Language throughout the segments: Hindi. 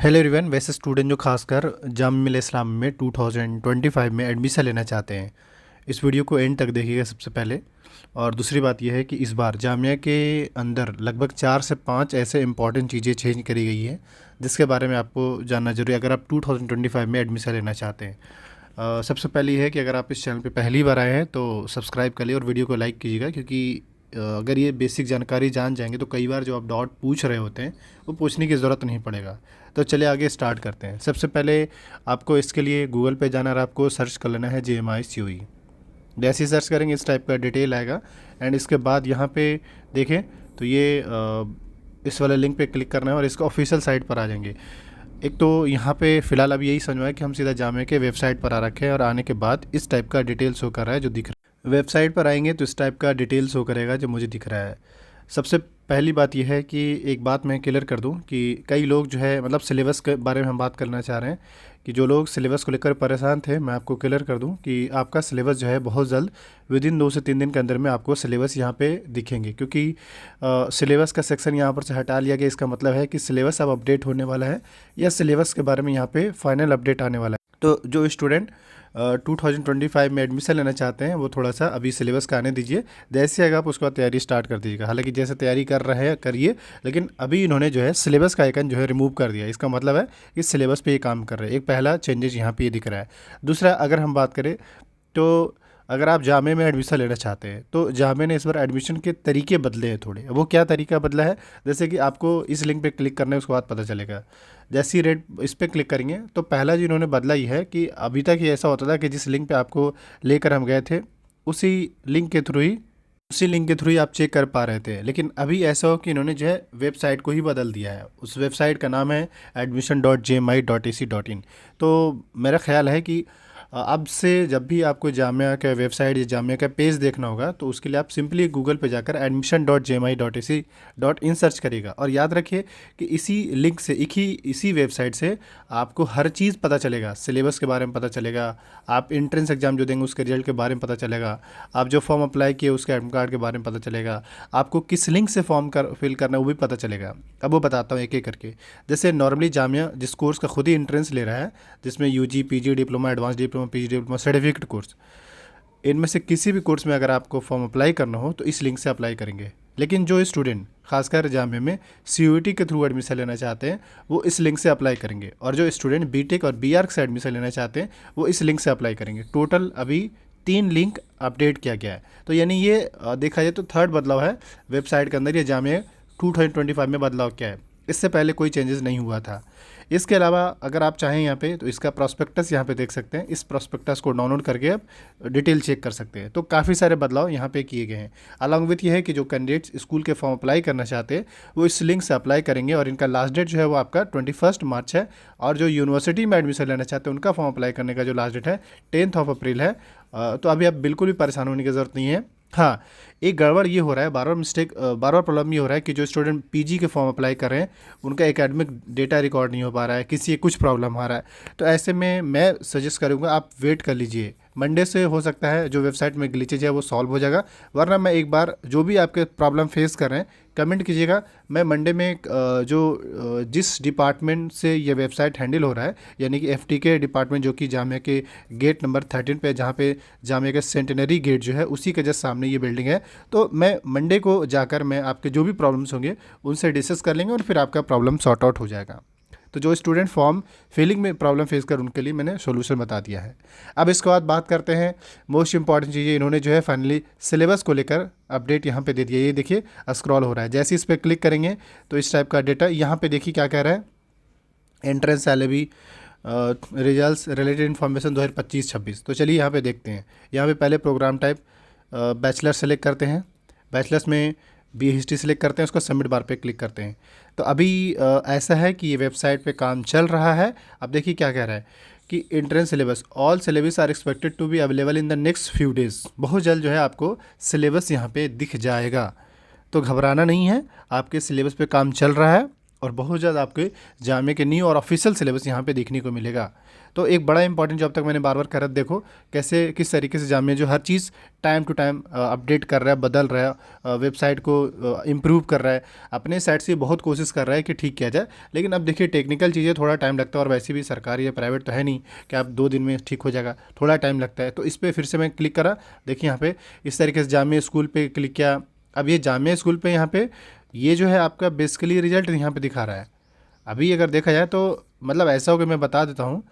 Hello everyone. वैसे स्टूडेंट जो खासकर जामिया मिल्लिया इस्लाम में 2025 में एडमिशन लेना चाहते हैं, इस वीडियो को एंड तक देखिएगा सबसे पहले। और दूसरी बात यह है कि इस बार जामिया के अंदर लगभग 4 से 5 ऐसे इंपॉर्टेंट चीज़ें चेंज करी गई हैं जिसके बारे में आपको जानना जरूरी है अगर आप 2025 में एडमिशन लेना चाहते हैं। सबसे पहली है कि अगर आप इस चैनल पे पहली बार आए हैं तो सब्सक्राइब कर लिए और वीडियो को लाइक कीजिएगा, क्योंकि अगर ये बेसिक जानकारी जान जाएंगे तो कई बार जो आप डाउट पूछ रहे होते हैं वो पूछने की ज़रूरत नहीं पड़ेगा। तो चलिए आगे स्टार्ट करते हैं। सबसे पहले आपको इसके लिए गूगल पे जाना और आपको सर्च कर लेना है JMI COE। जैसे ही सर्च करेंगे इस टाइप का डिटेल आएगा एंड इसके बाद यहाँ पे देखें तो ये इस वाले लिंक पे क्लिक करना है और इसका ऑफिशियल साइट पर आ जाएंगे। एक तो यहाँ पे फ़िलहाल अभी यही समझो है कि हम सीधा जामिया के वेबसाइट पर आ रखे हैं और आने के बाद इस टाइप का डिटेल शो कर रहा है जो दिख रहा है। वेबसाइट पर आएंगे तो इस टाइप का डिटेल शो करेगा जो मुझे दिख रहा है। सबसे पहली बात यह है कि एक बात मैं क्लियर कर दूं कि कई लोग जो है मतलब सिलेबस के बारे में हम बात करना चाह रहे हैं कि जो लोग सिलेबस को लेकर परेशान थे, मैं आपको क्लियर कर दूं कि आपका सिलेबस जो है बहुत जल्द विदिन 2 से 3 दिन के अंदर में आपको सिलेबस यहाँ पे दिखेंगे, क्योंकि सिलेबस का सेक्शन यहाँ पर से हटा लिया गया। इसका मतलब है कि सिलेबस अब अपडेट होने वाला है या सिलेबस के बारे में यहाँ पे फाइनल अपडेट आने वाला है। तो जो स्टूडेंट 2025 में एडमिशन लेना चाहते हैं वो थोड़ा सा अभी सिलेबस का आने दीजिए, जैसे आएगा आप उसके बाद तैयारी स्टार्ट कर दीजिएगा। हालांकि जैसे तैयारी कर रहे हैं करिए, लेकिन अभी इन्होंने जो है सिलेबस का आइकन जो है रिमूव कर दिया। इसका मतलब है कि सिलेबस पे ये काम कर रहे हैं। एक पहला चेंजेस यहाँ पे ये दिख रहा है। दूसरा, अगर हम बात करें तो अगर आप जामिया में एडमिशन लेना चाहते हैं तो जामिया ने इस बार एडमिशन के तरीके बदले हैं थोड़े। वो क्या तरीका बदला है, जैसे कि आपको इस लिंक पे क्लिक करना है उसके बाद पता चलेगा। जैसे ही रेड इस पर क्लिक करेंगे तो पहला जो इन्होंने बदला ये है कि अभी तक ये ऐसा होता था कि जिस लिंक पे आपको लेकर हम गए थे उसी लिंक के थ्रू ही आप चेक कर पा रहे थे, लेकिन अभी ऐसा हो कि इन्होंने जो है वेबसाइट को ही बदल दिया है। उस वेबसाइट का नाम है admission.jmi.ac.in। तो मेरा ख्याल है कि अब से जब भी आपको जामिया का वेबसाइट या जामिया का पेज देखना होगा तो उसके लिए आप सिंपली गूगल पे जाकर admission.jmi.ac.in सर्च करिएगा। और याद रखिए कि इसी लिंक से इसी वेबसाइट से आपको हर चीज़ पता चलेगा। सिलेबस के बारे में पता चलेगा, आप एंट्रेंस एग्जाम जो देंगे उसके रिजल्ट के बारे में पता चलेगा, आप जो फॉर्म अप्लाई किए उसके एडमिट कार्ड के बारे में पता चलेगा, आपको किस लिंक से फॉर्म फिल करना है वो भी पता चलेगा। अब वो बताता हूँ एक एक करके। जैसे नॉर्मली जामिया जिस कोर्स का खुद ही एंट्रेंस ले रहा है, जिसमें UG PG diploma advance diploma PG diploma certificate course, इनमें से किसी भी कोर्स में अगर आपको फॉर्म अप्लाई करना हो तो इस लिंक से अप्लाई करेंगे। लेकिन जो स्टूडेंट खासकर जामिया में CUET के थ्रू एडमिशन लेना चाहते हैं वो इस लिंक से अप्लाई करेंगे, और जो स्टूडेंट BTech और BArch से एडमिशन लेना चाहते हैं वो इस लिंक से अप्लाई करेंगे। टोटल अभी 3 लिंक अपडेट किया गया है। तो यानी ये देखा जाए तो थर्ड बदलाव है वेबसाइट के अंदर। ये जामिया 2025 में बदलाव क्या है, इससे पहले कोई चेंजेस नहीं हुआ था। इसके अलावा अगर आप चाहें यहाँ पे तो इसका प्रॉस्पेक्टस यहाँ पे देख सकते हैं। इस प्रॉस्पेक्टस को डाउनलोड करके आप डिटेल चेक कर सकते हैं। तो काफ़ी सारे बदलाव यहाँ पे किए गए हैं। अलॉन्ग विथ ये है कि जो कैंडिडेट्स स्कूल के फॉर्म अप्लाई करना चाहते हैं वो इस लिंक से अप्लाई करेंगे, और इनका लास्ट डेट जो है वो आपका 21 मार्च है। और जो यूनिवर्सिटी में एडमिशन लेना चाहते हैं उनका फॉर्म अप्लाई करने का जो लास्ट डेट है 10 अप्रैल है। तो अभी आप बिल्कुल भी परेशान होने की ज़रूरत नहीं है। हाँ, एक गड़बड़ ये हो रहा है, बार बार प्रॉब्लम ये हो रहा है कि जो स्टूडेंट PG के फॉर्म अप्लाई कर रहे हैं उनका एकेडमिक डेटा रिकॉर्ड नहीं हो पा रहा है, किसी कुछ प्रॉब्लम आ रहा है। तो ऐसे में मैं सजेस्ट करूँगा आप वेट कर लीजिए। मंडे से हो सकता है जो वेबसाइट में ग्लिचेज है वो सॉल्व हो जाएगा, वरना मैं एक बार जो भी आपके प्रॉब्लम फेस कर रहे हैं कमेंट कीजिएगा। मैं मंडे में जिस डिपार्टमेंट से ये वेबसाइट हैंडल हो रहा है, यानी कि FTK डिपार्टमेंट, जो कि जामिया के गेट नंबर 13 पे, जहाँ पे जामिया का सेंटेनरी गेट जो है उसी के जस्ट सामने ये बिल्डिंग है। तो मैं मंडे को जाकर मैं आपके जो भी प्रॉब्लम्स होंगे उनसे डिस्कस कर लेंगे और फिर आपका प्रॉब्लम सॉर्ट आउट हो जाएगा। तो जो स्टूडेंट फॉर्म फिलिंग में प्रॉब्लम फेस कर उनके लिए मैंने सोल्यूशन बता दिया है। अब इसके बाद बात करते हैं मोस्ट इंपॉर्टेंट चीज़ें। इन्होंने जो है फाइनली सिलेबस को लेकर अपडेट यहाँ पे दे दिया। ये देखिए स्क्रॉल हो रहा है, जैसे इस पर क्लिक करेंगे तो इस टाइप का डेटा यहाँ पे देखिए क्या कह रहा है। Entrance salary results related information 2025-26। तो चलिए यहाँ पे देखते हैं। यहाँ पे पहले प्रोग्राम टाइप बैचलर सेलेक्ट करते हैं। बैचलर्स में BA हिस्ट्री सेलेक्ट करते हैं, उसको सबमिट बार पे क्लिक करते हैं। तो अभी ऐसा है कि ये वेबसाइट पे काम चल रहा है। अब देखिए क्या कह रहा है कि entrance syllabus all syllabus are expected to be available in the next few days. बहुत जल्द जो है आपको सिलेबस यहाँ पे दिख जाएगा, तो घबराना नहीं है। आपके सिलेबस पे काम चल रहा है और बहुत ज़्यादा आपके जामे के न्यू और ऑफिशियल सिलेबस यहाँ पे देखने को मिलेगा। तो एक बड़ा इंपॉर्टेंट जो अब तक मैंने बार बार कर देखो कैसे किस तरीके से जामे जो हर चीज़ टाइम टू टाइम अपडेट कर रहा है, बदल रहा है, वेबसाइट को इम्प्रूव कर रहा है, अपने साइड से बहुत कोशिश कर रहा है कि ठीक किया जाए। लेकिन अब देखिए टेक्निकल चीज़ें थोड़ा टाइम लगता है, और वैसे भी सरकारी या प्राइवेट तो है नहीं कि आप 2 दिन में ठीक हो जाएगा, थोड़ा टाइम लगता है। तो इस पर फिर से मैं क्लिक करा, देखिए यहाँ पे इस तरीके से जामिया स्कूल पे क्लिक किया। अब ये जामिया स्कूल पे यहाँ पे ये जो है आपका बेसिकली रिजल्ट यहाँ पे दिखा रहा है। अभी अगर देखा जाए तो मतलब ऐसा हो कि मैं बता देता हूँ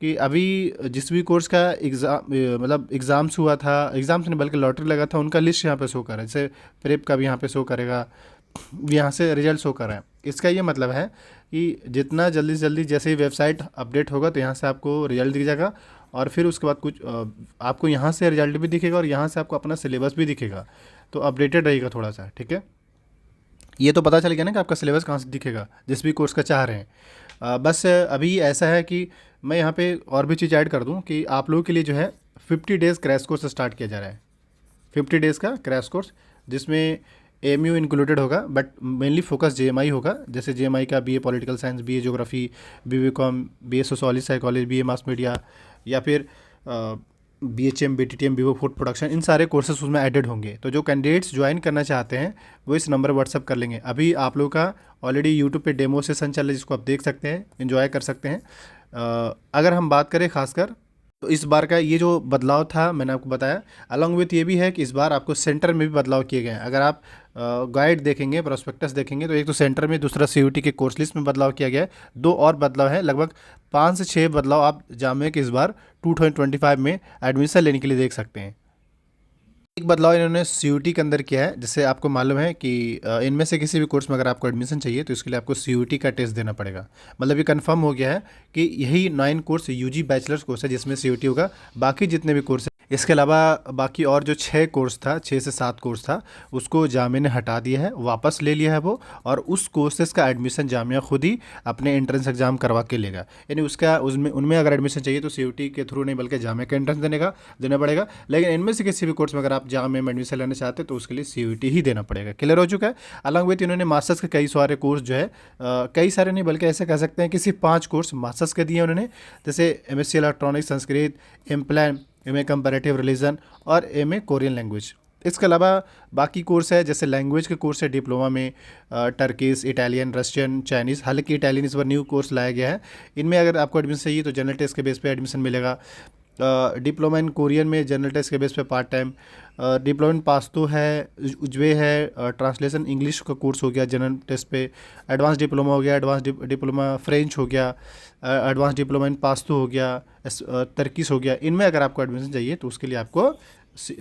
कि अभी जिस भी कोर्स का मतलब एग्ज़ाम्स हुआ था, एग्ज़ाम्स नहीं बल्कि लॉटरी लगा था, उनका लिस्ट यहाँ पे शो कर रहा है। जैसे प्रेप का भी यहाँ पे शो करेगा, यहाँ से रिजल्ट शो कर रहा है। इसका ये मतलब है कि जितना जल्दी से जल्दी जैसे ही वेबसाइट अपडेट होगा तो यहाँ से आपको रिजल्ट दिख जाएगा, और फिर उसके बाद कुछ आपको यहाँ से रिजल्ट भी दिखेगा और यहाँ से आपको अपना सिलेबस भी दिखेगा। तो अपडेटेड रहेगा थोड़ा सा, ठीक है। ये तो पता चल गया ना कि आपका सिलेबस कहाँ से दिखेगा जिस भी कोर्स का चाह रहे हैं। बस अभी ऐसा है कि मैं यहाँ पे और भी चीज़ ऐड कर दूँ कि आप लोगों के लिए जो है 50 डेज़ क्रैश कोर्स स्टार्ट किया जा रहा है। 50 डेज़ का क्रैश कोर्स जिसमें एएमयू इंक्लूडेड होगा, बट मेनली फोकस जेएमआई होगा। जैसे जेएमआई का BA political science, BA geography, BCom, BA sociology psychology, BA mass media, या फिर BHM, BTTM, BVoc food production, इन सारे कोर्सेस उसमें ऐडेड होंगे। तो जो कैंडिडेट्स ज्वाइन करना चाहते हैं वो इस नंबर व्हाट्सअप कर लेंगे। अभी आप लोगों का ऑलरेडी यूट्यूब पे डेमो सेशन चल रहा है जिसको आप देख सकते हैं, एंजॉय कर सकते हैं। अगर हम बात करें खासकर तो इस बार का ये जो बदलाव था मैंने आपको बताया, अलॉन्ग विथ ये भी है कि इस बार आपको सेंटर में भी बदलाव किए गए हैं। अगर आप गाइड देखेंगे, प्रोस्पेक्टस देखेंगे, तो एक तो सेंटर में, दूसरा सीयूटी के कोर्स लिस्ट में बदलाव किया गया है। 2 और बदलाव है, लगभग 5 से 6 बदलाव आप जामिया के इस बार 2025 में एडमिशन लेने के लिए देख सकते हैं। एक बदलाव इन्होंने सीयूटी के अंदर किया है। जैसे आपको मालूम है कि इनमें से किसी भी कोर्स में अगर आपको एडमिशन चाहिए तो इसके लिए आपको सीयूटी का टेस्ट देना पड़ेगा। मतलब ये कंफर्म हो गया है कि यही 9 कोर्स यूजी बैचलर्स कोर्स है जिसमें सीयूटी होगा। बाकी जितने भी कोर्स, इसके अलावा बाकी और जो 6 कोर्स था, 6 से 7 कोर्स था, उसको जामिया ने हटा दिया है, वापस ले लिया है वो, और उस कोर्सेज का एडमिशन जामिया खुद ही अपने एंट्रेंस एग्जाम करवा के लेगा। यानी उसका उसमें उनमें अगर एडमिशन चाहिए तो सीयूटी के थ्रू नहीं बल्कि जामिया का एंट्रेंस देना पड़ेगा। लेकिन इनमें से किसी भी कोर्स में अगर आप जामिया में एडमिशन लेना चाहते हैं तो उसके लिए सीयूटी ही देना पड़ेगा। क्लियर हो चुका है। अलॉन्ग विथ इन्होंने मास्टर्स के कई सारे कोर्स जो है, कई सारे नहीं बल्कि ऐसे कह सकते हैं कि सिर्फ 5 कोर्स मास्टर्स के दिए उन्होंने। जैसे एमएससी इलेक्ट्रॉनिक्स, संस्कृत, एम्प्लैन, एमए कंपैरेटिव रिलीजन और एमए कोरियन लैंग्वेज। इसके अलावा बाकी कोर्स है, जैसे लैंग्वेज के कोर्स है डिप्लोमा में, टर्किश, इटालियन, रशियन, चाइनीज़। हालांकि इटालियन इस बार न्यू कोर्स लाया गया है। इनमें अगर आपको एडमिशन चाहिए तो जनरल टेस्ट के बेस पे एडमिशन मिलेगा। डिप्लोमा इन कोरियन में जनरल टेस्ट के बेस पे part time. Diploma in Pasto है, उज्बे है, ट्रांसलेशन इंग्लिश का कोर्स हो गया जनरल टेस्ट पे। एडवांस डिप्लोमा हो गया, एडवांस डिप्लोमा फ्रेंच हो गया, एडवांस डिप्लोमा इन पास्तो हो गया, तर्किश हो गया। इनमें अगर आपको एडमिशन चाहिए तो उसके लिए आपको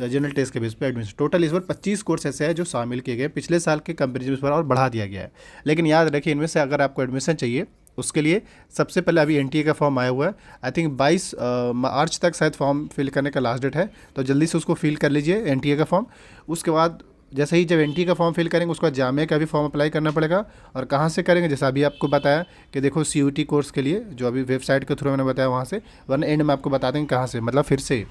जनरल टेस्ट के बेस पे एडमिशन। टोटल इस बार 25 कोर्स ऐसे हैं जो शामिल किए गए। पिछले साल के कंपेरिजन इस बार और बढ़ा दिया गया है। लेकिन याद रखिए, इनमें से अगर आपको एडमिशन चाहिए उसके लिए सबसे पहले अभी एनटीए का फॉर्म आया हुआ है। आई थिंक 22 मार्च तक शायद फॉर्म फिल करने का लास्ट डेट है, तो जल्दी से उसको फिल कर लीजिए एनटीए का फॉर्म। उसके बाद जैसे ही जब एनटीए का फॉर्म फिल करेंगे उसके बाद जामिया का भी फॉर्म अप्लाई करना पड़ेगा। और कहाँ से करेंगे, जैसा अभी आपको बताया कि देखो सीयूटी कोर्स के लिए जो अभी वेबसाइट के थ्रू मैंने बताया वहाँ से, वरना एंड में आपको बता देंगे कहाँ से। मतलब फिर से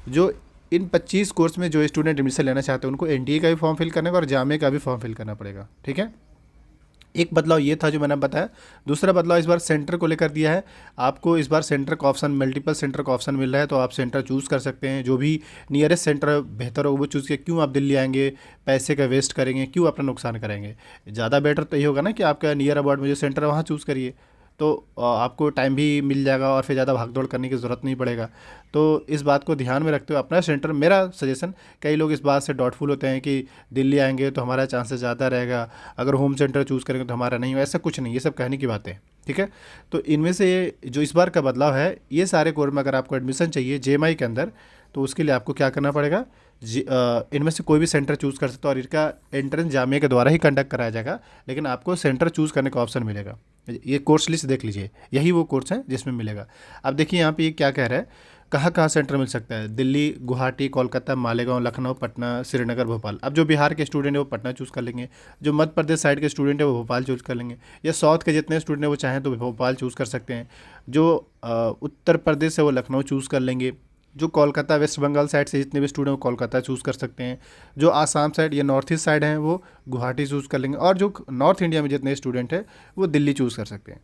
जो इन 25 कोर्स में जो स्टूडेंट एडमिशन लेना चाहते हैं उनको एनटीए का भी फॉर्म फिल करना और जामिया का भी फॉर्म फिल करना पड़ेगा, ठीक है। एक बदलाव ये था जो मैंने बताया। दूसरा बदलाव इस बार सेंटर को लेकर दिया है। आपको इस बार सेंटर का ऑप्शन, मल्टीपल सेंटर का ऑप्शन मिल रहा है, तो आप सेंटर चूज़ कर सकते हैं। जो भी नियरेस्ट सेंटर बेहतर हो वो चूज़ किया। क्यों आप दिल्ली आएंगे, पैसे का वेस्ट करेंगे, क्यों अपना नुकसान करेंगे। ज़्यादा बेटर तो ये होगा ना कि आपका नियर अबाउट में जो सेंटर है वहाँ चूज़ करिए, तो आपको टाइम भी मिल जाएगा और फिर ज़्यादा भागदौड़ करने की ज़रूरत नहीं पड़ेगा। तो इस बात को ध्यान में रखते हुए अपना सेंटर, मेरा सजेशन, कई लोग इस बात से डाउटफुल होते हैं कि दिल्ली आएंगे तो हमारा चांसेस ज़्यादा रहेगा, अगर होम सेंटर चूज़ करेंगे तो हमारा नहीं हो। ऐसा कुछ नहीं, ये सब कहने की बातें, ठीक है। तो इनमें से जो इस बार का बदलाव है, ये सारे कोर्स में अगर आपको एडमिशन चाहिए जेएमआई के अंदर तो उसके लिए आपको क्या करना पड़ेगा, इनमें से कोई भी सेंटर चूज़ कर सकते हो और इसका एंट्रेंस जामिया के द्वारा ही कंडक्ट कराया जाएगा। लेकिन आपको सेंटर चूज़ करने का ऑप्शन मिलेगा। ये कोर्स लिस्ट देख लीजिए, यही वो कोर्स है जिसमें मिलेगा। अब देखिए यहाँ पे ये क्या कह रहा है, कहाँ कहाँ सेंटर मिल सकता है। दिल्ली, गुवाहाटी, कोलकाता, मालेगांव, लखनऊ, पटना, श्रीनगर, भोपाल। अब जो बिहार के स्टूडेंट है वो पटना चूज़ कर लेंगे, जो मध्य प्रदेश साइड के स्टूडेंट है वो भोपाल चूज़ कर लेंगे, या साउथ के जितने स्टूडेंट हैं वो चाहें तो भोपाल चूज़ कर सकते हैं। जो उत्तर प्रदेश है वो लखनऊ चूज़ कर लेंगे, जो कोलकाता वेस्ट बंगाल साइड से जितने भी स्टूडेंट वो कोलकाता चूज़ कर सकते हैं, जो आसाम साइड या नॉर्थ ईस्ट साइड हैं वो गुवाहाटी चूज़ कर लेंगे, और जो नॉर्थ इंडिया में जितने स्टूडेंट हैं वो दिल्ली चूज़ कर सकते हैं।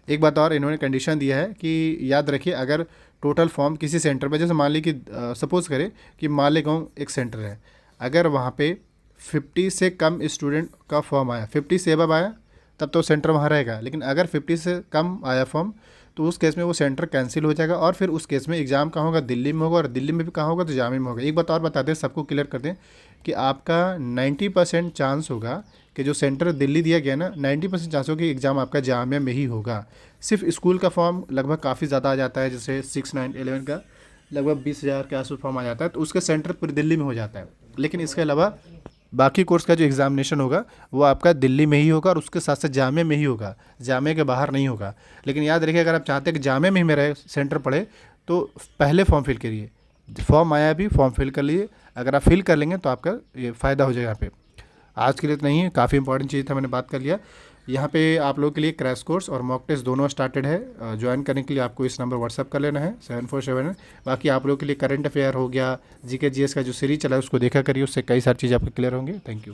एक बात और इन्होंने कंडीशन दिया है कि याद रखिए, अगर टोटल फॉर्म किसी सेंटर पे, जैसे मान ली कि सपोज़ करें कि मालेगांव एक सेंटर है, अगर वहाँ पे 50 से कम स्टूडेंट का फॉर्म आया, 50 से अबव आया, तब तो सेंटर वहाँ रहेगा। लेकिन अगर 50 से कम आया फॉर्म, तो उस केस में वो सेंटर कैंसिल हो जाएगा, और फिर उस केस में एग्ज़ाम कहाँ होगा, दिल्ली में होगा, और दिल्ली में भी कहाँ होगा, तो जामिया में होगा। एक बात और बता दें, सबको क्लियर कर दें कि आपका 90% चांस होगा कि जो सेंटर दिल्ली दिया गया ना, 90% चांस होगा कि एग्ज़ाम आपका जामिया में ही होगा। सिर्फ स्कूल का फॉर्म लगभग काफ़ी ज़्यादा आ जाता है, जैसे 6, 9, 11 का लगभग 20,000 के आसपास फॉर्म आ जाता है, तो उसका सेंटर पूरी दिल्ली में हो जाता है। लेकिन इसके अलावा बाकी कोर्स का जो एग्ज़ामिनेशन होगा वो आपका दिल्ली में ही होगा, और उसके साथ साथ जामिया में ही होगा, जामिया के बाहर नहीं होगा। लेकिन याद रखिए, अगर आप चाहते हैं कि जामिया में ही मेरा सेंटर पड़े, तो पहले फॉर्म फिल करिए। फॉर्म आया भी, फॉर्म फिल कर लिए, अगर आप फिल कर लेंगे तो आपका ये फ़ायदा हो जाएगा। यहाँ पे आज के लिए तो नहीं है, काफ़ी इंपॉर्टेंट चीज़ था, मैंने बात कर लिया। यहाँ पे आप लोगों के लिए क्रैश कोर्स और मॉक टेस्ट दोनों स्टार्टेड है। ज्वाइन करने के लिए आपको इस नंबर व्हाट्सअप कर लेना है 747 है। बाकी आप लोगों के लिए करंट अफेयर हो गया, जीके जीएस का जो सीरीज चला है उसको देखा करिए, उससे कई सारी चीज़ें आपको क्लियर होंगी। Thank you.